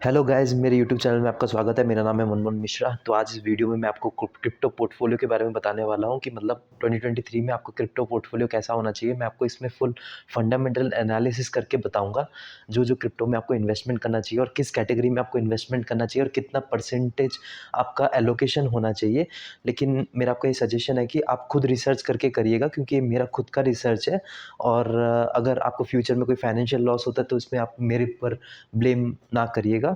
Hello guys, मेरे YouTube channel में आपका स्वागत है। मेरा नाम है मनमोहन मिश्रा। तो आज इस वीडियो में मैं आपको क्रिप्टो पोर्टफोलियो के बारे में बताने वाला हूं कि मतलब 2023 में आपको क्रिप्टो पोर्टफोलियो कैसा होना चाहिए। मैं आपको इसमें फुल फंडामेंटल एनालिसिस करके बताऊंगा जो जो क्रिप्टो में आपको इन्वेस्टमेंट करना चाहिए और किस कैटेगरी में आपको इन्वेस्टमेंट करना चाहिए और कितना परसेंटेज आपका एलोकेशन होना चाहिए। लेकिन मेरा आपका ये सजेशन है कि आप खुद रिसर्च करके करिएगा, क्योंकि ये मेरा खुद का रिसर्च है। और अगर आपको फ्यूचर में कोई फाइनेंशियल लॉस होता है तो इसमें आप मेरे ऊपर ब्लेम ना करिएगा।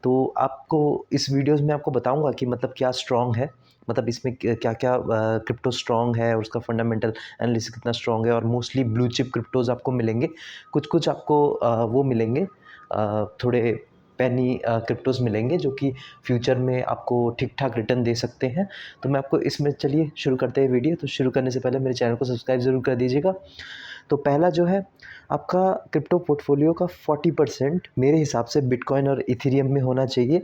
तो आपको इस वीडियोस में आपको बताऊंगा कि मतलब क्या स्ट्रॉन्ग है, मतलब इसमें क्या क्या क्रिप्टो स्ट्रॉन्ग है और उसका फंडामेंटल एनालिसिस कितना स्ट्रॉन्ग है। और मोस्टली ब्लू चिप क्रिप्टोज आपको मिलेंगे, कुछ कुछ आपको वो मिलेंगे, थोड़े पेनी क्रिप्टोज मिलेंगे जो कि फ्यूचर में आपको ठीक ठाक रिटर्न दे सकते हैं। तो मैं आपको इसमें, चलिए शुरू करते हैं वीडियो। तो शुरू करने से पहले मेरे चैनल को सब्सक्राइब ज़रूर कर दीजिएगा। तो पहला जो है, आपका क्रिप्टो पोर्टफोलियो का 40% मेरे हिसाब से बिटकॉइन और इथेरियम में होना चाहिए।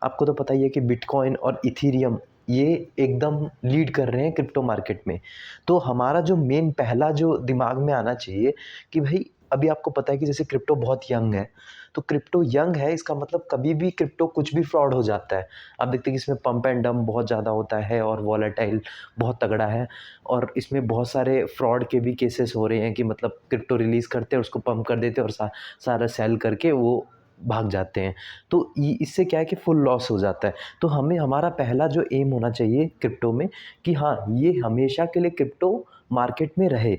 आपको तो पता ही है कि बिटकॉइन और इथेरियम ये एकदम लीड कर रहे हैं क्रिप्टो मार्केट में। तो हमारा जो मेन पहला जो दिमाग में आना चाहिए कि भाई, अभी आपको पता है कि जैसे क्रिप्टो बहुत यंग है। तो क्रिप्टो यंग है, इसका मतलब कभी भी क्रिप्टो कुछ भी फ्रॉड हो जाता है। आप देखते हैं कि इसमें पंप एंड डंप बहुत ज़्यादा होता है और वॉलेटाइल बहुत तगड़ा है। और इसमें बहुत सारे फ्रॉड के भी केसेस हो रहे हैं कि मतलब क्रिप्टो रिलीज़ करते हैं, उसको पंप कर देते हैं और सारा सेल करके वो भाग जाते हैं। तो इससे क्या है कि फुल लॉस हो जाता है। तो हमें, हमारा पहला जो एम होना चाहिए क्रिप्टो में कि हाँ, ये हमेशा के लिए क्रिप्टो मार्केट में रहे,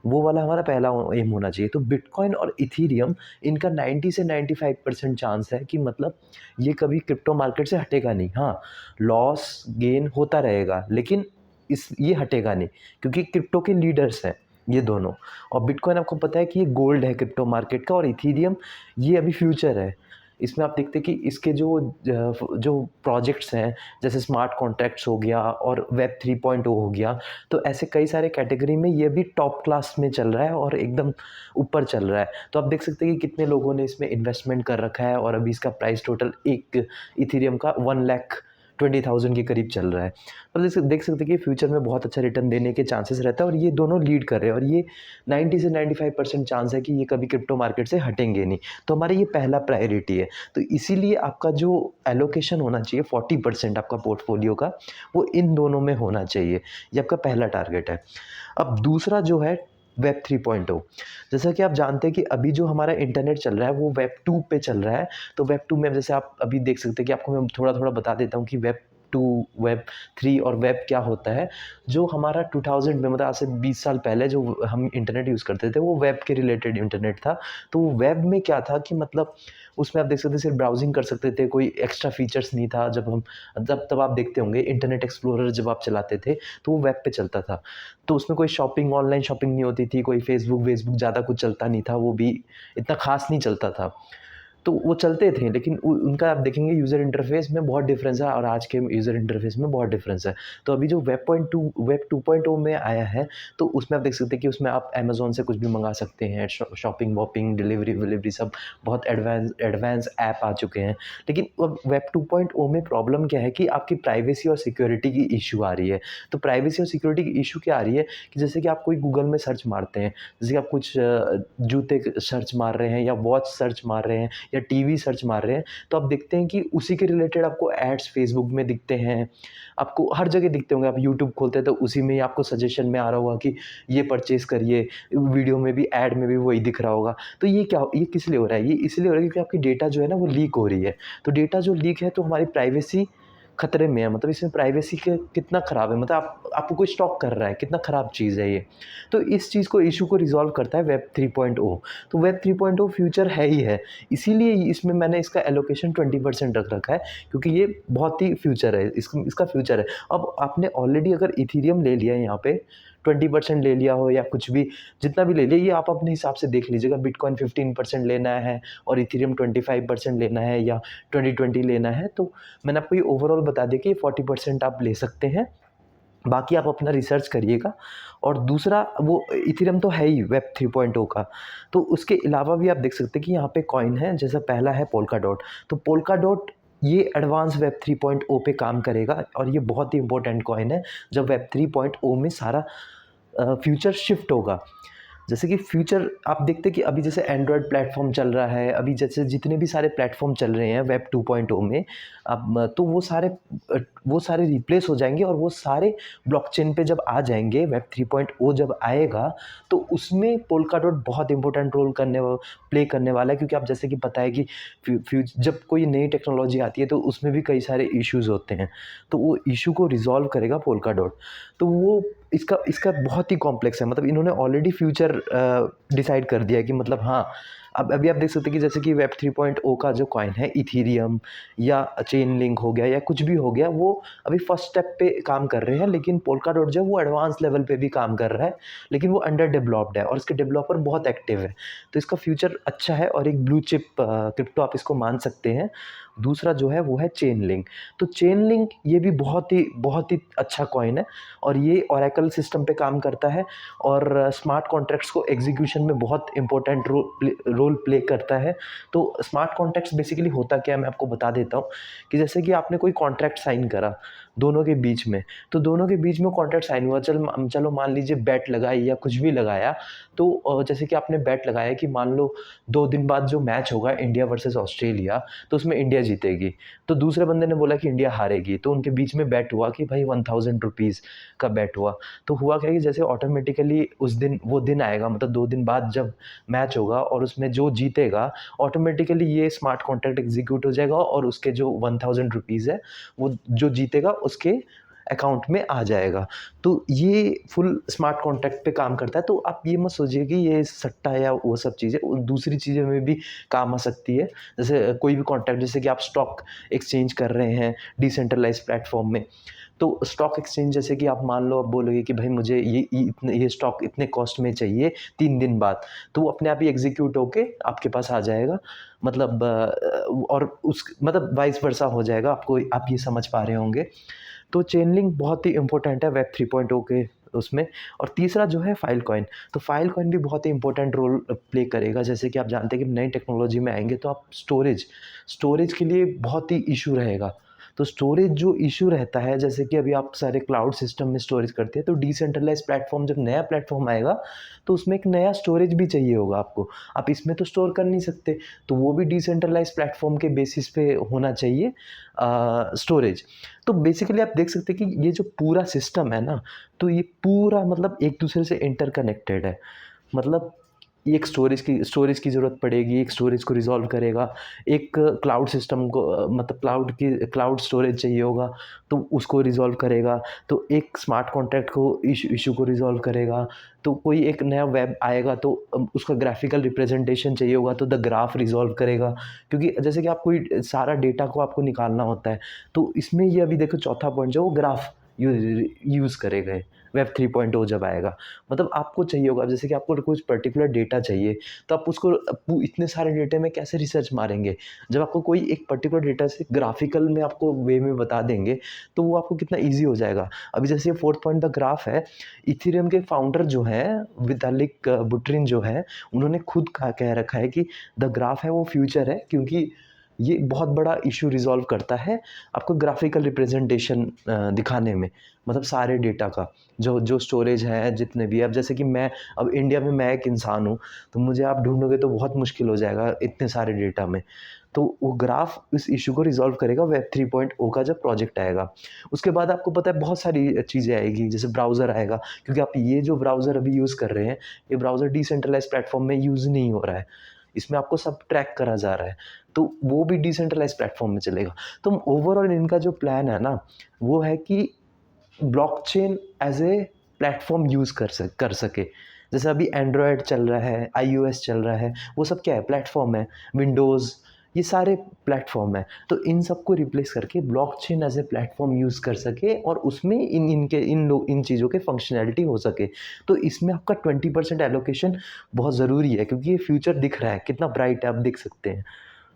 वो वाला हमारा पहला एम होना चाहिए। तो बिटकॉइन और इथेरियम, इनका 90 से 95% चांस है कि मतलब ये कभी क्रिप्टो मार्केट से हटेगा नहीं। हाँ, लॉस गेन होता रहेगा, लेकिन ये हटेगा नहीं, क्योंकि क्रिप्टो के लीडर्स हैं ये दोनों। और बिटकॉइन आपको पता है कि ये गोल्ड है क्रिप्टो मार्केट का, और इथेरियम ये अभी फ्यूचर है। इसमें आप देखते हैं कि इसके जो जो प्रोजेक्ट्स हैं, जैसे स्मार्ट कॉन्ट्रैक्ट्स हो गया और वेब 3.0 हो गया, तो ऐसे कई सारे कैटेगरी में ये भी टॉप क्लास में चल रहा है और एकदम ऊपर चल रहा है। तो आप देख सकते हैं कि कितने लोगों ने इसमें इन्वेस्टमेंट कर रखा है और अभी इसका प्राइस टोटल एक इथेरियम का 1,20,000 के करीब चल रहा है। और देख सकते हैं कि फ्यूचर में बहुत अच्छा रिटर्न देने के चांसेस रहता है, और ये दोनों लीड कर रहे हैं। और ये 90 से 95% चांस है कि ये कभी क्रिप्टो मार्केट से हटेंगे नहीं। तो हमारा ये पहला प्रायोरिटी है। तो इसीलिए आपका जो एलोकेशन होना चाहिए 40% आपका पोर्टफोलियो का, वो इन दोनों में होना चाहिए। ये आपका पहला टारगेट है। अब दूसरा जो है, वेब 3.0। जैसा कि आप जानते हैं कि अभी जो हमारा इंटरनेट चल रहा है वो वेब 2 पे चल रहा है। तो वेब 2 में जैसे आप अभी देख सकते हैं कि आपको मैं थोड़ा थोड़ा बता देता हूँ कि वेब 2, वेब 3 और वेब क्या होता है। जो हमारा 2000 में, मतलब आज से 20 साल पहले जो हम इंटरनेट यूज़ करते थे, वो वेब के रिलेटेड इंटरनेट था। तो वेब में क्या था कि मतलब उसमें आप देख सकते थे सिर्फ ब्राउजिंग कर सकते थे, कोई एक्स्ट्रा फीचर्स नहीं था। जब तब आप देखते होंगे इंटरनेट एक्सप्लोरर जब आप चलाते थे, तो वो वेब पे चलता था। तो उसमें कोई शॉपिंग, ऑनलाइन शॉपिंग नहीं होती थी, कोई फेसबुक वेसबुक ज़्यादा कुछ चलता नहीं था, वो भी इतना खास नहीं चलता था। तो वो चलते थे, लेकिन उनका आप देखेंगे यूज़र इंटरफेस में बहुत डिफरेंस है और आज के यूज़र इंटरफेस में बहुत डिफरेंस है। तो अभी जो वेब 2.0 में आया है, तो उसमें आप देख सकते हैं कि उसमें आप अमेज़न से कुछ भी मंगा सकते हैं। शॉपिंग वॉपिंग, डिलीवरी विलीवरी सब बहुत एडवांस ऐप आ चुके हैं। लेकिन अब वेब 2.0 में प्रॉब्लम क्या है कि आपकी प्राइवेसी और सिक्योरिटी की इशू आ रही है। तो प्राइवेसी और सिक्योरिटी की इशू क्या आ रही है कि जैसे कि आप कोई गूगल में सर्च मारते हैं, जैसे कि आप कुछ जूते सर्च मार रहे हैं या वॉच सर्च मार रहे हैं या टीवी सर्च मार रहे हैं, तो आप देखते हैं कि उसी के रिलेटेड आपको एड्स फेसबुक में दिखते हैं, आपको हर जगह दिखते होंगे। आप यूट्यूब खोलते हैं तो उसी में ही आपको सजेशन में आ रहा होगा कि ये परचेज करिए, वीडियो में भी, ऐड में भी वही दिख रहा होगा। तो ये किस लिए हो रहा है? ये इसलिए हो रहा है क्योंकि आपकी डेटा जो है ना वो लीक हो रही है। तो डेटा जो लीक है तो हमारी प्राइवेसी खतरे में है। मतलब इसमें प्राइवेसी के कितना ख़राब है, मतलब आपको कोई स्टॉक कर रहा है, कितना ख़राब चीज़ है ये। तो इस चीज़ को, इशू को रिज़ॉल्व करता है वेब 3.0। तो वेब 3.0 फ्यूचर है ही है, इसीलिए इसमें मैंने इसका एलोकेशन 20% रख रखा है, क्योंकि ये बहुत ही फ्यूचर है, इसका फ्यूचर है। अब आपने ऑलरेडी अगर इथेरियम ले लिया है यहाँ पे, 20% ले लिया हो या कुछ भी, जितना भी ले लिया, ये आप अपने हिसाब से देख लीजिएगा। बिटकॉइन 15% लेना है और इथेरियम 25% लेना है या 20-20 लेना है। तो मैंने आपको ये ओवरऑल बता दिया कि 40% आप ले सकते हैं, बाकी आप अपना रिसर्च करिएगा। और दूसरा, वो इथेरियम तो है ही वेब 3.0 का, तो उसके अलावा भी आप देख सकते हैं कि यहाँ पे कॉइन है। जैसा पहला है पोल्का डॉट। तो पोल्का डॉट ये एडवांस वेब 3.0 पे काम करेगा और ये बहुत ही इंपॉर्टेंट कॉइन है जब वेब 3.0 में सारा फ्यूचर शिफ्ट होगा। जैसे कि फ्यूचर आप देखते हैं कि अभी जैसे एंड्रॉयड प्लेटफ़ॉर्म चल रहा है, अभी जैसे जितने भी सारे प्लेटफ़ॉर्म चल रहे हैं वेब 2.0 में, अब तो वो सारे रिप्लेस हो जाएँगे और वो सारे ब्लॉकचेन पे जब आ जाएँगे, वेब 3.0 जब आएगा, तो उसमें पोल्काडॉट बहुत इम्पोर्टेंट रोल प्ले करने वाला है, क्योंकि आप जैसे कि पता है कि जब कोई नई टेक्नोलॉजी आती है तो उसमें भी कई सारे इश्यूज़ होते हैं, तो वो इश्यू को रिज़ॉल्व करेगा पोल्काडॉट। तो वो इसका इसका बहुत ही कॉम्प्लेक्स है, मतलब इन्होंने ऑलरेडी फ्यूचर डिसाइड कर दिया है कि मतलब हाँ, अब अभी आप देख सकते हैं कि जैसे कि वेब 3.0 का जो कॉइन है इथेरियम या चेन लिंक हो गया या कुछ भी हो गया, वो अभी फर्स्ट स्टेप पे काम कर रहे हैं, लेकिन पोल्काडॉट जो है वो एडवांस लेवल पे भी काम कर रहा है, लेकिन वो अंडर डेवलप्ड है और इसके डेवलपर बहुत एक्टिव है। तो इसका फ्यूचर अच्छा है और एक ब्लू चिप क्रिप्टो आप इसको मान सकते हैं। दूसरा जो है वो है चेन लिंक। तो चेन लिंक ये भी बहुत ही अच्छा कॉइन है और ये ओरेकल सिस्टम पे काम करता है और स्मार्ट कॉन्ट्रैक्ट्स को एग्जीक्यूशन में बहुत इंपॉर्टेंट रोल प्ले करता है। तो स्मार्ट कॉन्ट्रैक्ट्स बेसिकली होता क्या है, मैं आपको बता देता हूँ कि जैसे कि आपने कोई कॉन्ट्रैक्ट साइन करा दोनों के बीच में, तो दोनों के बीच में कॉन्ट्रैक्ट साइन हुआ, चलो मान लीजिए बेट लगाई या कुछ भी लगाया, तो जैसे कि आपने बेट लगाया कि मान लो 2 दिन बाद जो मैच होगा इंडिया वर्सेस ऑस्ट्रेलिया, तो उसमें इंडिया जीतेगी। तो दूसरे बंदे ने बोला कि इंडिया हारेगी, तो उनके बीच में बेट हुआ कि भाई 1000 रुपीज़ का बेट हुआ। तो हुआ क्या कि जैसे ऑटोमेटिकली उस दिन वो दिन आएगा, मतलब 2 दिन बाद जब मैच होगा और उसमें जो जीतेगा, ऑटोमेटिकली ये स्मार्ट कॉन्ट्रैक्ट एग्जीक्यूट हो जाएगा और उसके जो 1000 रुपीज़ है, वो जो जीतेगा उसके अकाउंट में आ जाएगा। तो ये फुल स्मार्ट कॉन्ट्रैक्ट पे काम करता है। तो आप ये मत सोचिए कि ये सट्टा या वो सब चीज़ें, दूसरी चीज़ों में भी काम आ सकती है। जैसे कोई भी कॉन्ट्रैक्ट, जैसे कि आप स्टॉक एक्सचेंज कर रहे हैं डिसेंट्रलाइज़्ड प्लेटफ़ॉर्म में, तो स्टॉक एक्सचेंज जैसे कि आप मान लो, आप बोलोगे कि भाई मुझे ये स्टॉक इतने कॉस्ट में चाहिए 3 दिन बाद, तो वो अपने आप ही एग्ज़ीक्यूट होके आपके पास आ जाएगा। मतलब और उस मतलब वाइस वर्सा हो जाएगा, आप ये समझ पा रहे होंगे। तो चेन लिंक बहुत ही इम्पोर्टेंट है वेब 3.0 के उसमें। और तीसरा जो है फाइल कॉइन, तो फाइल कॉइन भी बहुत ही इंपॉर्टेंट रोल प्ले करेगा। जैसे कि आप जानते हैं कि नई टेक्नोलॉजी में आएंगे तो आप स्टोरेज के लिए बहुत ही इशू रहेगा। तो स्टोरेज जो इशू रहता है, जैसे कि अभी आप सारे क्लाउड सिस्टम में स्टोरेज करते हैं, तो डिसेंट्रलाइज प्लेटफॉर्म, जब नया प्लेटफॉर्म आएगा तो उसमें एक नया स्टोरेज भी चाहिए होगा आपको। आप इसमें तो स्टोर कर नहीं सकते, तो वो भी डिसेंट्रलाइज प्लेटफॉर्म के बेसिस पे होना चाहिए स्टोरेज। तो बेसिकली आप देख सकते हैं कि ये जो पूरा सिस्टम है ना, तो ये पूरा मतलब एक दूसरे से इंटरकनेक्टेड है। मतलब एक स्टोरेज की ज़रूरत पड़ेगी, एक स्टोरेज को रिज़ॉल्व करेगा, एक क्लाउड सिस्टम को मतलब क्लाउड स्टोरेज चाहिए होगा, तो उसको रिज़ॉल्व करेगा, तो एक स्मार्ट कॉन्ट्रैक्ट को इश्यू को रिज़ॉल्व करेगा, तो कोई एक नया वेब आएगा तो उसका ग्राफ़िकल रिप्रेजेंटेशन चाहिए होगा, तो द ग्राफ रिज़ॉल्व करेगा। क्योंकि जैसे कि आप कोई सारा डेटा को आपको निकालना होता है, तो इसमें ये अभी देखो चौथा पॉइंट जो वो ग्राफ यूज़ करेगा वेब 3.0 जब आएगा। मतलब आपको चाहिए होगा, जैसे कि आपको कुछ पर्टिकुलर डेटा चाहिए, तो आप उसको इतने सारे डेटे में कैसे रिसर्च मारेंगे? जब आपको कोई एक पर्टिकुलर डेटा से ग्राफिकल में आपको वे में बता देंगे, तो वो आपको कितना ईज़ी हो जाएगा। अभी जैसे ये 4th पॉइंट द ग्राफ है, इथेरियम के फाउंडर जो हैं वितालिक बुटेरिन जो है, उन्होंने खुद कह रखा है कि द ग्राफ है वो फ्यूचर है, क्योंकि ये बहुत बड़ा इश्यू रिज़ॉल्व करता है आपको ग्राफिकल रिप्रेजेंटेशन दिखाने में। मतलब सारे डेटा का जो स्टोरेज है जितने भी। अब जैसे कि अब इंडिया में मैं एक इंसान हूँ, तो मुझे आप ढूँढोगे तो बहुत मुश्किल हो जाएगा इतने सारे डेटा में। तो वो ग्राफ इस इश्यू को रिज़ॉल्व करेगा वेब 3.0 का जब प्रोजेक्ट आएगा। उसके बाद आपको पता है बहुत सारी चीज़ें आएगी, जैसे ब्राउज़र आएगा, क्योंकि आप ये जो ब्राउज़र अभी यूज़ कर रहे हैं, ये ब्राउज़र डिसेंट्रलाइज़्ड प्लेटफ़ॉर्म में यूज़ नहीं हो रहा है। इसमें आपको सब ट्रैक करा जा रहा है, तो वो भी डिसेंट्रलाइज़्ड प्लेटफ़ॉर्म में चलेगा। तो ओवरऑल इनका जो प्लान है ना, वो है कि blockchain as a platform use कर सके। जैसे अभी एंड्रॉयड चल रहा है, आईओएस चल रहा है, वो सब क्या है? प्लेटफ़ॉर्म है। विंडोज़, ये सारे प्लेटफ़ॉर्म हैं। तो इन सबको रिप्लेस करके blockchain as a platform use कर सके और उसमें इन चीज़ों के फंक्शनैलिटी हो सके। तो इसमें आपका 20% एलोकेशन बहुत ज़रूरी है, क्योंकि ये फ्यूचर दिख रहा है, कितना ब्राइट है, आप देख सकते हैं।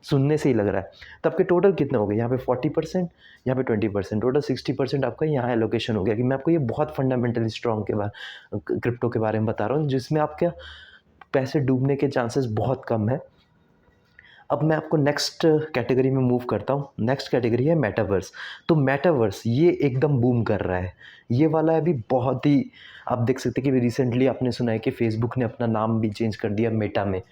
सुनने से ही लग रहा है। तो आपके टोटल कितने हो गए? यहाँ पे 40%, यहाँ पे 20%, टोटल 60% आपका यहाँ एलोकेशन हो गया। कि मैं आपको ये बहुत फंडामेंटली स्ट्रॉन्ग क्रिप्टो के बारे में बता रहा हूँ, जिसमें आपके पैसे डूबने के चांसेस बहुत कम है। अब मैं आपको नेक्स्ट कैटेगरी में मूव करता हूँ। नेक्स्ट कैटेगरी है मेटावर्स। तो मेटावर्स ये एकदम बूम कर रहा है। ये वाला अभी बहुत ही, आप देख सकते हैं कि रिसेंटली आपने सुना है कि फेसबुक ने अपना नाम भी चेंज कर दिया मेटा में।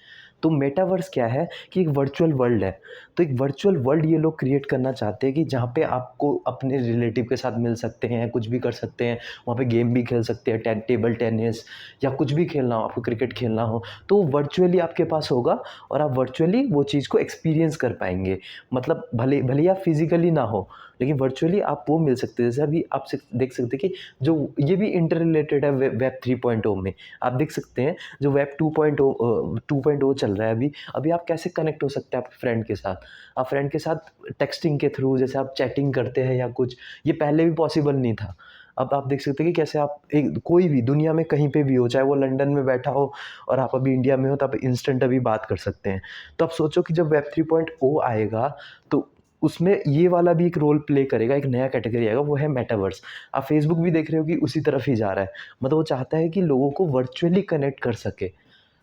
तो मेटावर्स क्या है कि एक वर्चुअल वर्ल्ड है। तो एक वर्चुअल वर्ल्ड ये लोग क्रिएट करना चाहते हैं कि जहाँ पे आपको अपने रिलेटिव के साथ मिल सकते हैं, कुछ भी कर सकते हैं, वहाँ पे गेम भी खेल सकते हैं, टेबल टेनिस या कुछ भी खेलना हो, आपको क्रिकेट खेलना हो तो वर्चुअली आपके पास होगा और आप वर्चुअली वो चीज़ को एक्सपीरियंस कर पाएंगे। मतलब भले भले ही आप फिजिकली ना हो, लेकिन वर्चुअली आप वो मिल सकते हैं। जैसे अभी आप देख सकते हैं कि जो ये भी इंटर रिलेटेड है वेब 3.0 में। आप देख सकते हैं जो वेब 2.0 चल रहा है अभी अभी आप कैसे कनेक्ट हो सकते हैं आपके फ्रेंड के साथ। आप फ्रेंड के साथ टेक्सटिंग के थ्रू, जैसे आप चैटिंग करते हैं या कुछ, ये पहले भी पॉसिबल नहीं था। अब आप देख सकते हैं कि कैसे आप एक कोई भी दुनिया में कहीं पे भी हो, चाहे वो लंदन में बैठा हो और आप अभी इंडिया में हो, तो आप इंस्टेंट अभी बात कर सकते हैं। तो आप सोचो कि जब वेब 3.0 आएगा तो उसमें ये वाला भी एक रोल प्ले करेगा, एक नया कैटेगरी आएगा, वो है मेटावर्स। आप फेसबुक भी देख रहे हो कि उसी तरफ ही जा रहा है। मतलब वो चाहता है कि लोगों को वर्चुअली कनेक्ट कर सके।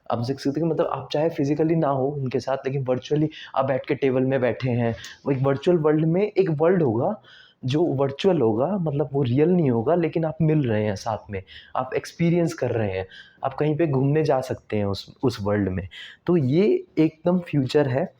आप देख सकते हैं कि मतलब आप चाहे फिजिकली ना हो उनके साथ, लेकिन वर्चुअली आप बैठ के टेबल में बैठे हैं। वो एक वर्चुअल वर्ल्ड में एक वर्ल्ड होगा जो वर्चुअल होगा, मतलब वो रियल नहीं होगा, लेकिन आप मिल रहे हैं साथ में, आप एक्सपीरियंस कर रहे हैं, आप कहीं पे घूमने जा सकते हैं उस वर्ल्ड में। तो ये एकदम फ्यूचर है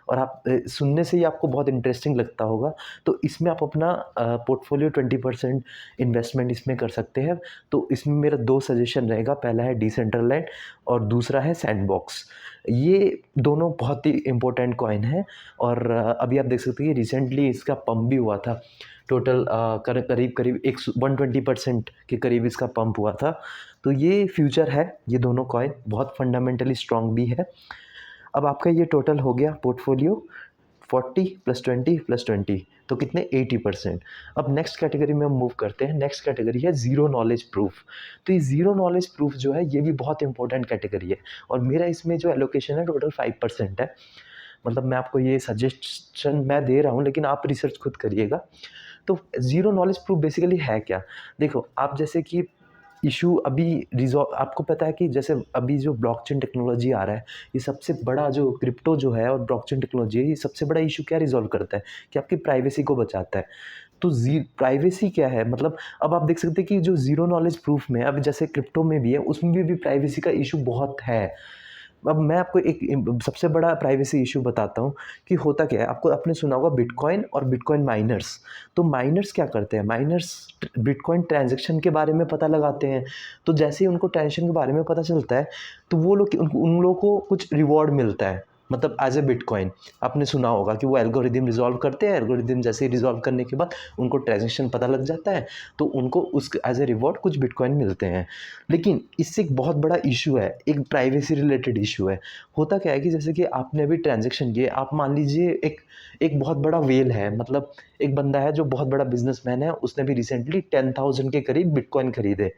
और आप सुनने से ही आपको बहुत इंटरेस्टिंग लगता होगा। तो इसमें आप अपना पोर्टफोलियो 20% इन्वेस्टमेंट इसमें कर सकते हैं। तो इसमें मेरा 2 सजेशन रहेगा, पहला है डिसेंट्रलैंड और दूसरा है सैंडबॉक्स। ये दोनों बहुत ही इम्पोर्टेंट कॉइन है और अभी आप देख सकते हैं कि रिसेंटली इसका पंप भी हुआ था। टोटल करीब करीब 120% के करीब इसका पंप हुआ था। तो ये फ्यूचर है, ये दोनों कॉइन बहुत फंडामेंटली स्ट्रॉन्ग भी है। अब आपका ये टोटल हो गया पोर्टफोलियो 40 + 20 + 20, तो कितने 80%। अब नेक्स्ट कैटेगरी में हम मूव करते हैं। नेक्स्ट कैटेगरी है ज़ीरो नॉलेज प्रूफ। तो ये ज़ीरो नॉलेज प्रूफ जो है ये भी बहुत इंपॉर्टेंट कैटेगरी है और मेरा इसमें जो एलोकेशन है टोटल 5% है। मतलब मैं आपको ये सजेशन मैं दे रहा हूँ, लेकिन आप रिसर्च खुद करिएगा। तो ज़ीरो नॉलेज प्रूफ बेसिकली है क्या? देखो, आप जैसे कि इशू अभी रिज़ॉल्व, आपको पता है कि जैसे अभी जो ब्लॉकचेन टेक्नोलॉजी आ रहा है, ये सबसे बड़ा जो क्रिप्टो जो है और ब्लॉकचेन टेक्नोलॉजी है, ये सबसे बड़ा इशू क्या रिज़ॉल्व करता है कि आपकी प्राइवेसी को बचाता है। तो प्राइवेसी क्या है, मतलब अब आप देख सकते हैं कि जो ज़ीरो नॉलेज प्रूफ में अब जैसे क्रिप्टो में भी है, उसमें भी प्राइवेसी का इशू बहुत है। अब मैं आपको एक सबसे बड़ा प्राइवेसी इशू बताता हूँ कि होता क्या है। आपको आपने सुना होगा बिटकॉइन और बिटकॉइन माइनर्स। तो माइनर्स क्या करते हैं, माइनर्स बिटकॉइन ट्रांजैक्शन के बारे में पता लगाते हैं। तो जैसे ही उनको ट्रांजैक्शन के बारे में पता चलता है तो वो लोग उन लोगों को कुछ रिवॉर्ड मिलता है, मतलब एज ए बिटकॉइन। आपने सुना होगा कि वो एल्गोरिदम रिजॉल्व करते हैं, एल्गोरिदम जैसे ही रिजॉल्व करने के बाद उनको ट्रांजैक्शन पता लग जाता है, तो उनको उस एज ए रिवॉर्ड कुछ बिटकॉइन मिलते हैं। लेकिन इससे एक बहुत बड़ा इशू है, एक प्राइवेसी रिलेटेड इशू है। होता क्या है कि जैसे कि आपने अभी ट्रांजैक्शन किए, आप मान लीजिए एक एक बहुत बड़ा वेल है, मतलब एक बंदा है जो बहुत बड़ा बिजनेसमैन है, उसने भी रिसेंटली 10,000 के करीब बिटकॉइन खरीदे।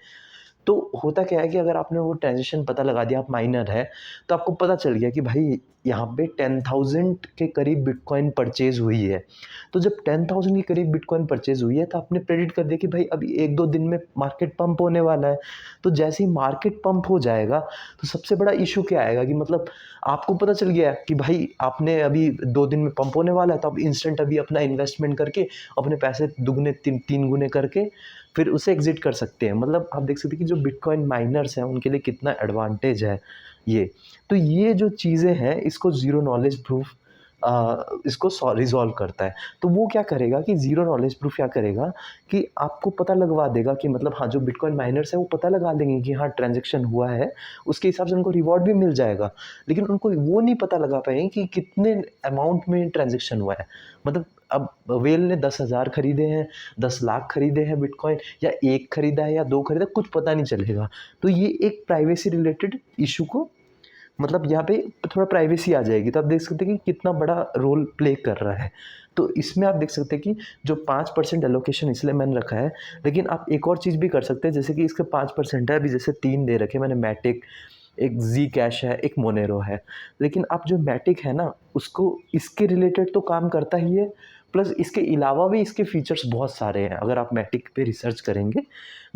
तो होता क्या है कि अगर आपने वो ट्रांज़ैक्शन पता लगा दिया, आप माइनर है, तो आपको पता चल गया कि भाई यहाँ पे 10,000 के करीब बिटकॉइन परचेज़ हुई है। तो जब 10,000 के करीब बिटकॉइन परचेज़ हुई है, तो आपने प्रेडिक्ट कर दिया कि भाई अभी 1-2 दिन में मार्केट पंप होने वाला है। तो जैसे ही मार्केट पंप हो जाएगा, तो सबसे बड़ा इश्यू क्या आएगा कि मतलब आपको पता चल गया कि भाई आपने अभी 2 दिन में पंप होने वाला है, तो आप इंस्टेंट अभी अपना इन्वेस्टमेंट करके अपने पैसे दुगने 3 गुने करके फिर उसे एग्ज़िट कर सकते हैं। मतलब आप देख सकते हैं कि जो बिटकॉइन माइनर्स हैं उनके लिए कितना एडवांटेज है ये। तो ये जो चीज़ें हैं इसको ज़ीरो नॉलेज प्रूफ इसको रिज़ॉल्व करता है। तो वो क्या करेगा कि ज़ीरो नॉलेज प्रूफ क्या करेगा कि आपको पता लगवा देगा कि मतलब हाँ, जो बिटकॉइन माइनर्स हैं वो पता लगा देंगे कि हाँ, ट्रांज़ैक्शन हुआ है, उसके हिसाब से उनको रिवॉर्ड भी मिल जाएगा। लेकिन उनको वो नहीं पता लगा पाएँगे कि कितने अमाउंट में ट्रांज़ैक्शन हुआ है। मतलब अब व्हेल ने 10,000 खरीदे हैं, 10 लाख खरीदे हैं बिटकॉइन, या 1 खरीदा है या 2 खरीदा, कुछ पता नहीं चलेगा। तो ये एक प्राइवेसी रिलेटेड इश्यू को, मतलब यहाँ पे थोड़ा प्राइवेसी आ जाएगी। तो आप देख सकते हैं कि कितना बड़ा रोल प्ले कर रहा है। तो इसमें आप देख सकते हैं कि जो 5% एलोकेशन इसलिए मैंने रखा है, लेकिन आप एक और चीज़ भी कर सकते हैं, जैसे कि इसका 5% है, अभी जैसे 3 दे रखे हैं मैंने, मैटिक, एक ज़ी कैश है, एक मोनेरो है। लेकिन अब जो मैटिक है ना, उसको इसके रिलेटेड तो काम करता ही है, प्लस इसके अलावा भी इसके फीचर्स बहुत सारे हैं। अगर आप मैटिक पे रिसर्च करेंगे,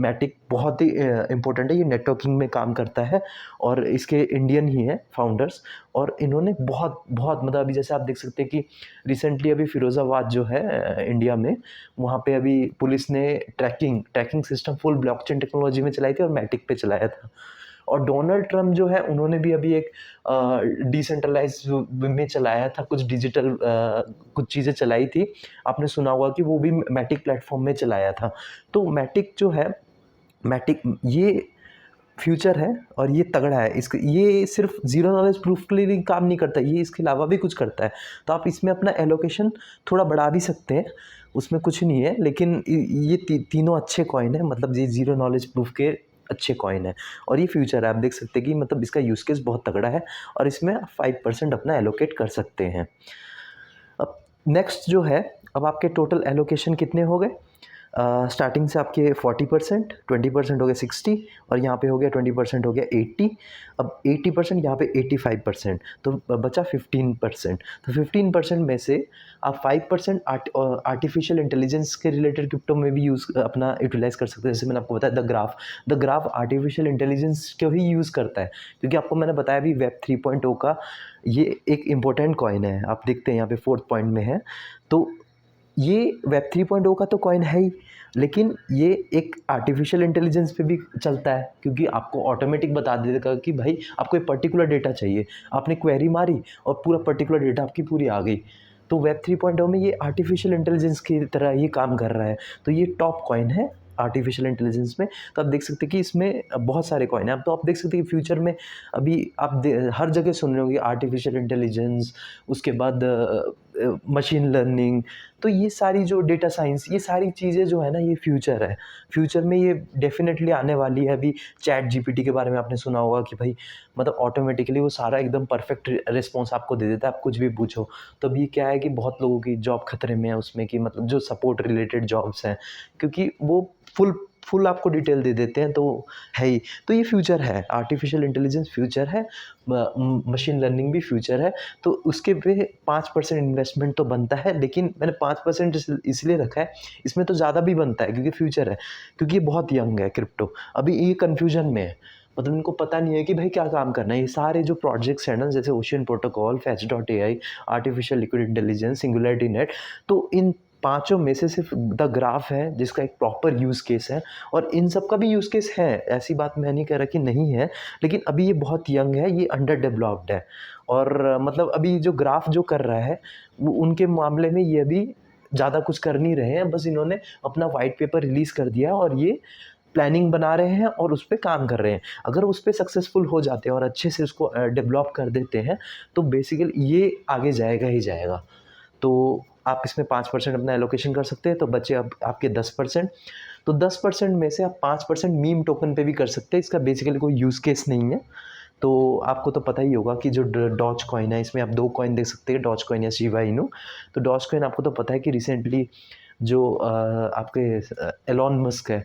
मैटिक बहुत ही इम्पोर्टेंट है, ये नेटवर्किंग में काम करता है और इसके इंडियन ही हैं फाउंडर्स। और इन्होंने बहुत बहुत मतलब अभी जैसे आप देख सकते हैं कि रिसेंटली अभी फ़िरोज़ाबाद जो है इंडिया में, वहाँ पे अभी पुलिस ने tracking system full blockchain technology में चलाई थी और मैटिक पे चलाया था। और डोनाल्ड ट्रम्प जो है उन्होंने भी अभी एक डिसेंट्रलाइज में चलाया था, कुछ डिजिटल कुछ चीज़ें चलाई थी। आपने सुना होगा कि वो भी मैटिक प्लेटफॉर्म में चलाया था। तो मैटिक जो है, मैटिक ये फ्यूचर है और ये तगड़ा है। इसक ये सिर्फ़ ज़ीरो नॉलेज प्रूफ के लिए काम नहीं करता, ये इसके अलावा भी कुछ करता है। तो आप इसमें अपना एलोकेशन थोड़ा बढ़ा भी सकते हैं, उसमें कुछ नहीं है। लेकिन ये तीनों अच्छे कॉइन हैं, मतलब ये ज़ीरो नॉलेज प्रूफ के अच्छे कॉइन हैं और ये फ्यूचर है। आप देख सकते हैं कि मतलब इसका यूज़ केस बहुत तगड़ा है और इसमें आप 5% अपना एलोकेट कर सकते हैं। अब नेक्स्ट जो है, अब आपके टोटल एलोकेशन कितने हो गए? स्टार्टिंग से आपके 40%, 20% हो गया 60 और यहाँ पे हो गया 20% हो गया 80। अब 80% यहाँ पे 85%, तो बचा 15%। तो 15% में से आप 5% आर्टिफिशियल इंटेलिजेंस के रिलेटेड क्रिप्टो में भी यूज़ अपना यूटिलाइज़ कर सकते हैं। जैसे मैंने आपको बताया द ग्राफ आर्टिफिशियल इंटेलिजेंस को ही यूज़ करता है, क्योंकि आपको मैंने बताया भी वेब 3.0 का ये एक इम्पोर्टेंट कॉइन है। आप देखते हैं यहाँ पे 4th पॉइंट में है। तो ये वेब 3.0 का तो कॉइन है ही, लेकिन ये एक आर्टिफिशियल इंटेलिजेंस पे भी चलता है, क्योंकि आपको ऑटोमेटिक बता देगा कि भाई आपको एक पर्टिकुलर डेटा चाहिए। आपने क्वेरी मारी और पूरा पर्टिकुलर डेटा आपकी पूरी आ गई। तो वेब 3.0 में ये आर्टिफिशियल इंटेलिजेंस की तरह ये काम कर रहा है। तो ये टॉप कॉइन है आर्टिफिशियल इंटेलिजेंस में। तो आप देख सकते हैं कि इसमें बहुत सारे कॉइन हैं। अब तो आप देख सकते हैं कि फ्यूचर में अभी आप हर जगह सुन रहे होंगे आर्टिफिशियल इंटेलिजेंस, उसके बाद मशीन लर्निंग। तो ये सारी जो डेटा साइंस, ये सारी चीज़ें जो है ना, ये फ्यूचर है। फ्यूचर में ये डेफिनेटली आने वाली है। अभी चैट जीपीटी के बारे में आपने सुना होगा कि भाई मतलब ऑटोमेटिकली वो सारा एकदम परफेक्ट रिस्पॉन्स आपको दे देता है, आप कुछ भी पूछो। तो अभी क्या है कि बहुत लोगों की जॉब खतरे में है उसमें, कि मतलब जो सपोर्ट रिलेटेड जॉब्स हैं, क्योंकि वो फुल आपको डिटेल दे देते हैं। तो है ही, तो ये फ्यूचर है, आर्टिफिशियल इंटेलिजेंस फ्यूचर है, मशीन लर्निंग भी फ्यूचर है। तो उसके पे 5% इन्वेस्टमेंट तो बनता है, लेकिन मैंने 5% इसलिए रखा है, इसमें तो ज़्यादा भी बनता है क्योंकि फ्यूचर है, क्योंकि ये बहुत यंग है क्रिप्टो, अभी ये कन्फ्यूजन में है। मतलब इनको पता नहीं है कि भाई क्या काम करना है। ये सारे जो प्रोजेक्ट्स हैं ना, जैसे ocean protocol, fetch.ai, artificial liquid intelligence, singularity net, तो इन पाँचों में से सिर्फ द ग्राफ है जिसका एक प्रॉपर यूज़ केस है। और इन सब का भी यूज़ केस है, ऐसी बात मैं नहीं कह रहा कि नहीं है, लेकिन अभी ये बहुत यंग है, ये अंडर डेवलप्ड है। और मतलब अभी जो ग्राफ जो कर रहा है, वो उनके मामले में ये अभी ज़्यादा कुछ कर नहीं रहे हैं, बस इन्होंने अपना वाइट पेपर रिलीज़ कर दिया और ये प्लानिंग बना रहे हैं और उस पे काम कर रहे हैं। अगर उस पे सक्सेसफुल हो जाते हैं और अच्छे से उसको डेवलप कर देते हैं, तो बेसिकली ये आगे जाएगा ही जाएगा। तो आप इसमें 5% अपना एलोकेशन कर सकते हैं, तो बचे अब आपके 10%। तो 10% में से आप 5% मीम टोकन पे भी कर सकते हैं। इसका बेसिकली कोई यूज़ केस नहीं है। तो आपको तो पता ही होगा कि जो डॉज कॉइन है, इसमें आप 2 कॉइन देख सकते हैं, डॉज कॉइन या शिबा इनू। तो डॉज कॉइन आपको तो पता है कि रिसेंटली जो आपके एलॉन मस्क है,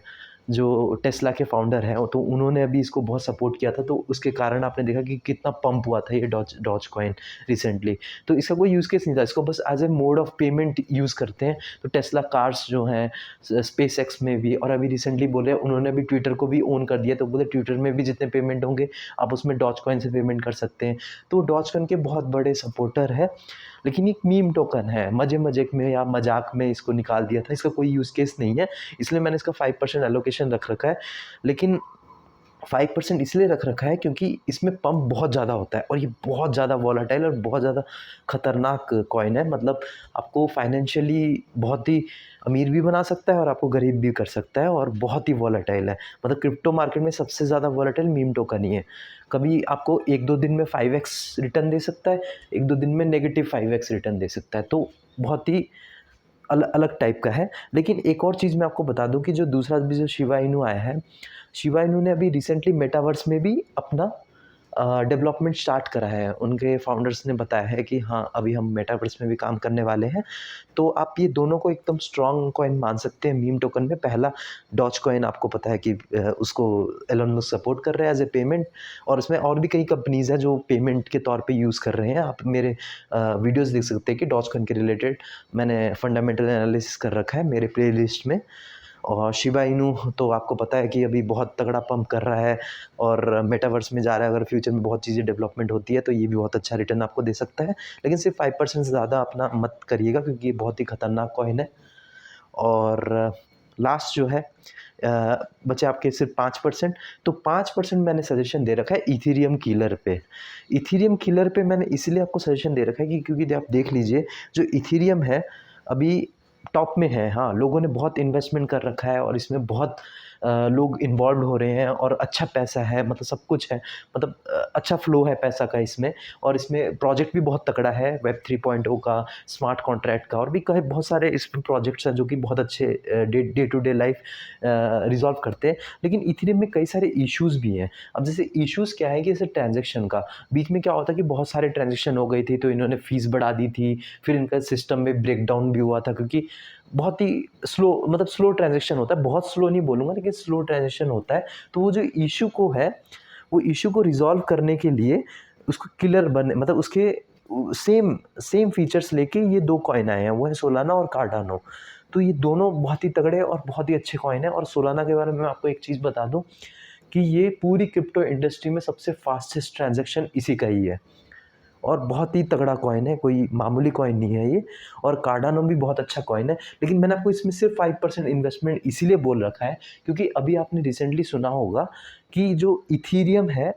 जो टेस्ला के फाउंडर हैं, तो उन्होंने अभी इसको बहुत सपोर्ट किया था। तो उसके कारण आपने देखा कि कितना पंप हुआ था ये डॉज कॉइन रिसेंटली। तो इसका कोई यूज़ केस नहीं था, इसको बस as a mode of payment use करते हैं। तो टेस्ला कार्स जो हैं, स्पेस एक्स में भी, और अभी रिसेंटली बोले उन्होंने भी ट्विटर को भी ओन कर दिया। तो बोले ट्विटर में भी जितने पेमेंट होंगे आप उसमें डॉज कॉइन से पेमेंट कर सकते हैं। तो डॉज कॉइन के बहुत बड़े सपोर्टर है, लेकिन एक मीम टोकन है, मज़े में या मजाक में इसको निकाल दिया था। इसका कोई यूज़ केस नहीं है, इसलिए मैंने इसका 5% एलोकेशन रख रखा है। लेकिन 5% इसलिए रख रखा है क्योंकि इसमें पंप बहुत ज़्यादा होता है और ये बहुत ज़्यादा वॉलेटाइल और बहुत ज़्यादा ख़तरनाक कॉइन है। मतलब आपको फाइनेंशियली बहुत ही अमीर भी बना सकता है और आपको गरीब भी कर सकता है, और बहुत ही वॉलेटाइल है। मतलब क्रिप्टो मार्केट में सबसे ज़्यादा वॉलेटाइल मीम टोकन ही है। कभी आपको 1-2 दिन में 5x रिटर्न दे सकता है, 1-2 दिन में नेगेटिव 5x रिटर्न दे सकता है। तो बहुत ही अलग टाइप का है। लेकिन एक और चीज़ मैं आपको बता दूं कि जो दूसरा भी जो शिबा इनू आया है, शिबा इनू ने अभी रिसेंटली मेटावर्स में भी अपना डेवलपमेंट स्टार्ट करा है। उनके फाउंडर्स ने बताया है कि हाँ, अभी हम मेटावर्स में भी काम करने वाले हैं। तो आप ये दोनों को एकदम स्ट्रॉन्ग कॉइन मान सकते हैं मीम टोकन में। पहला डॉज कॉइन आपको पता है कि उसको एलन मस्क सपोर्ट कर रहे हैं एज़ ए पेमेंट, और इसमें और भी कई कंपनीज़ हैं जो पेमेंट के तौर पे यूज़ कर रहे हैं। आप मेरे वीडियोज़ देख सकते हैं कि डॉज कॉइन के रिलेटेड मैंने फंडामेंटल एनालिसिस कर रखा है मेरे प्लेलिस्ट में। और शिबा इनू तो आपको पता है कि अभी बहुत तगड़ा पंप कर रहा है और मेटावर्स में जा रहा है। अगर फ्यूचर में बहुत चीज़ें डेवलपमेंट होती है तो ये भी बहुत अच्छा रिटर्न आपको दे सकता है, लेकिन सिर्फ 5% से ज़्यादा अपना मत करिएगा क्योंकि ये बहुत ही खतरनाक कॉइन है। और लास्ट जो है बचे आपके सिर्फ 5%। तो 5% मैंने सजेशन दे रखा है इथेरियम किलर पे। इथेरियम किलर पे मैंने इसलिए आपको सजेशन दे रखा है कि क्योंकि आप देख लीजिए जो इथेरियम है अभी टॉप में है। हाँ, लोगों ने बहुत इन्वेस्टमेंट कर रखा है और इसमें बहुत लोग इन्वॉल्व हो रहे हैं और अच्छा पैसा है, मतलब सब कुछ है, मतलब अच्छा फ्लो है पैसा का इसमें। और इसमें प्रोजेक्ट भी बहुत तगड़ा है वेब 3.0 का, स्मार्ट कॉन्ट्रैक्ट का, और भी कई बहुत सारे इसमें प्रोजेक्ट्स हैं जो कि बहुत अच्छे day to day life resolve करते हैं। लेकिन इथेरियम में कई सारे इश्यूज़ भी हैं। अब जैसे इश्यूज़ क्या है कि जैसे ट्रांजैक्शन का बीच में क्या होता है कि बहुत सारे ट्रांजैक्शन हो गई थी तो इन्होंने फ़ीस बढ़ा दी थी, फिर इनका सिस्टम में ब्रेकडाउन भी हुआ था क्योंकि बहुत ही स्लो, मतलब स्लो ट्रांजैक्शन होता है, बहुत स्लो नहीं बोलूँगा लेकिन स्लो ट्रांजैक्शन होता है। तो वो जो इश्यू को है, वो इश्यू को रिज़ॉल्व करने के लिए उसको किलर बने, मतलब उसके सेम सेम फीचर्स लेके ये 2 कॉइन आए हैं, वो है सोलाना और कार्डानो। तो ये दोनों बहुत ही तगड़े और बहुत ही अच्छे कॉइन हैं। और सोलाना के बारे में मैं आपको एक चीज़ बता दूँ कि ये पूरी क्रिप्टो इंडस्ट्री में सबसे फास्टेस्ट ट्रांजैक्शन इसी का ही है और बहुत ही तगड़ा कॉइन है, कोई मामूली कॉइन नहीं है ये। और कार्डानो भी बहुत अच्छा कॉइन है, लेकिन मैंने आपको इसमें सिर्फ 5% इन्वेस्टमेंट इसीलिए बोल रखा है क्योंकि अभी आपने रिसेंटली सुना होगा कि जो इथीरियम है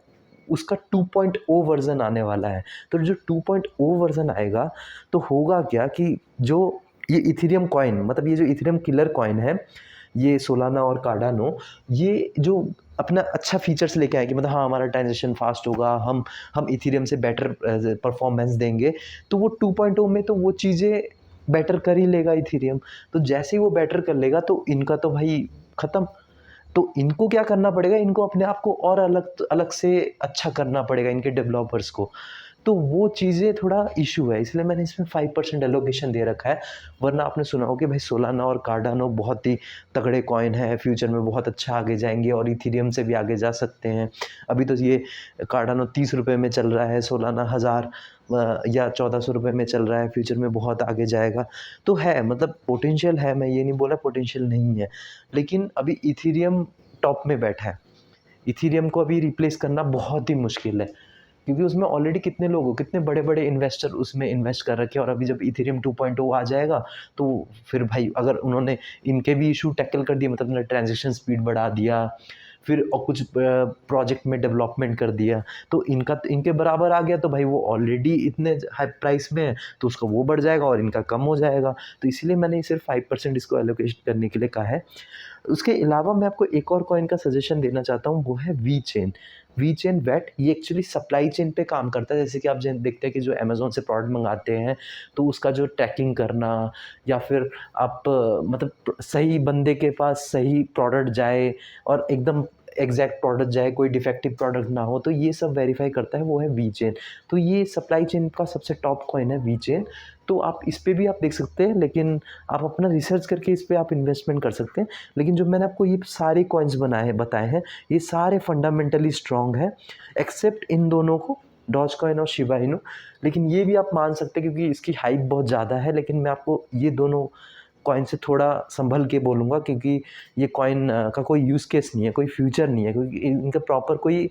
उसका 2.0 वर्जन आने वाला है। तो जो 2.0 वर्जन आएगा तो होगा क्या कि जो ये इथेरियम कॉइन, मतलब ये जो इथेरियम किलर कॉइन है, ये सोलाना और कार्डानो, ये जो अपना अच्छा फीचर्स लेके आएगी, मतलब हाँ, हमारा ट्रांजेक्शन फास्ट होगा, हम इथेरियम से बेटर परफॉर्मेंस देंगे। तो वो 2.0 में तो वो चीज़ें बेटर कर ही लेगा इथेरियम। तो जैसे ही वो बेटर कर लेगा तो इनका तो भाई ख़त्म। तो इनको क्या करना पड़ेगा, इनको अपने आप को और अलग अलग से अच्छा करना पड़ेगा इनके डेवलपर्स को। तो वो चीज़ें थोड़ा इश्यू है, इसलिए मैंने इसमें 5% एलोकेशन दे रखा है। वरना आपने सुना हो कि भाई सोलाना और कार्डानो बहुत ही तगड़े कॉइन है, फ्यूचर में बहुत अच्छा आगे जाएंगे और इथेरियम से भी आगे जा सकते हैं। अभी तो ये कार्डानो 30 रुपये में चल रहा है, सोलाना 1000 या 1400 रुपये में चल रहा है, फ्यूचर में बहुत आगे जाएगा। तो है, मतलब पोटेंशियल है, मैं ये नहीं बोला पोटेंशियल नहीं है, लेकिन अभी इथेरियम टॉप में बैठा है। इथेरियम को अभी रिप्लेस करना बहुत ही मुश्किल है क्योंकि उसमें ऑलरेडी कितने लोग हो, कितने बड़े-बड़े इन्वेस्टर उसमें इन्वेस्ट कर रखे हैं। और अभी जब इथेरियम 2.0 आ जाएगा तो फिर भाई अगर उन्होंने इनके भी इशू टैकल कर दिए, मतलब ट्रांज़ैक्शन स्पीड बढ़ा दिया, फिर और कुछ प्रोजेक्ट में डेवलपमेंट कर दिया, तो इनका इनके बराबर आ गया तो भाई वो ऑलरेडी इतने हाई प्राइस में है तो उसका वो बढ़ जाएगा और इनका कम हो जाएगा। तो इसीलिए मैंने सिर्फ 5% इसको एलोकेट करने के लिए कहा है। उसके अलावा मैं आपको एक और कॉइन का सजेशन देना चाहता हूँ, वो है V chain. V chain wait, ये एक्चुअली सप्लाई चेन पे काम करता है। जैसे कि आप देखते हैं कि जो अमेज़न से प्रोडक्ट मंगाते हैं तो उसका जो ट्रैकिंग करना, या फिर आप मतलब सही बंदे के पास सही प्रोडक्ट जाए और एकदम एग्जैक्ट प्रोडक्ट जाए, कोई डिफेक्टिव प्रोडक्ट ना हो, तो ये सब वेरीफाई करता है, वो है वी चेन। तो ये सप्लाई चेन का सबसे टॉप कॉइन है वी चेन। तो आप इस पे भी आप देख सकते हैं, लेकिन आप अपना रिसर्च करके इस पे आप इन्वेस्टमेंट कर सकते हैं। लेकिन जो मैंने आपको ये सारे कॉइन्स बताए हैं, ये सारे फंडामेंटली स्ट्रॉन्ग है एक्सेप्ट इन दोनों को, डॉज कॉइन और शिबा इनू। लेकिन ये भी आप मान सकते हैं क्योंकि इसकी हाइप बहुत ज़्यादा है, लेकिन मैं आपको ये दोनों कॉइन से थोड़ा संभल के बोलूँगा क्योंकि ये कॉइन का कोई यूज़ केस नहीं है, कोई फ्यूचर नहीं है, क्योंकि इनका प्रॉपर कोई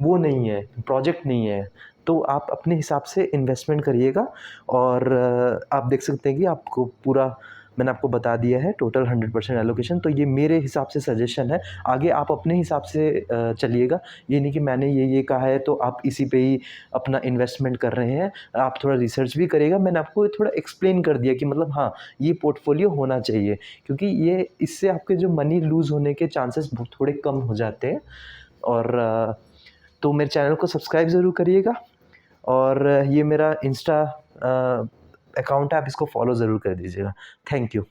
वो नहीं है, प्रोजेक्ट नहीं है। तो आप अपने हिसाब से इन्वेस्टमेंट करिएगा। और आप देख सकते हैं कि आपको पूरा मैंने आपको बता दिया है टोटल 100% एलोकेशन। तो ये मेरे हिसाब से सजेशन है, आगे आप अपने हिसाब से चलिएगा। ये नहीं कि मैंने ये कहा है तो आप इसी पे ही अपना इन्वेस्टमेंट कर रहे हैं, आप थोड़ा रिसर्च भी करिएगा। मैंने आपको थोड़ा एक्सप्लेन कर दिया कि मतलब हाँ, ये पोर्टफोलियो होना चाहिए क्योंकि ये इससे आपके जो मनी लूज़ होने के चांसेस थोड़े कम हो जाते हैं। और तो मेरे चैनल को सब्सक्राइब ज़रूर करिएगा। और ये मेरा इंस्टा अकाउंट है, आप इसको फॉलो ज़रूर कर दीजिएगा। Thank you.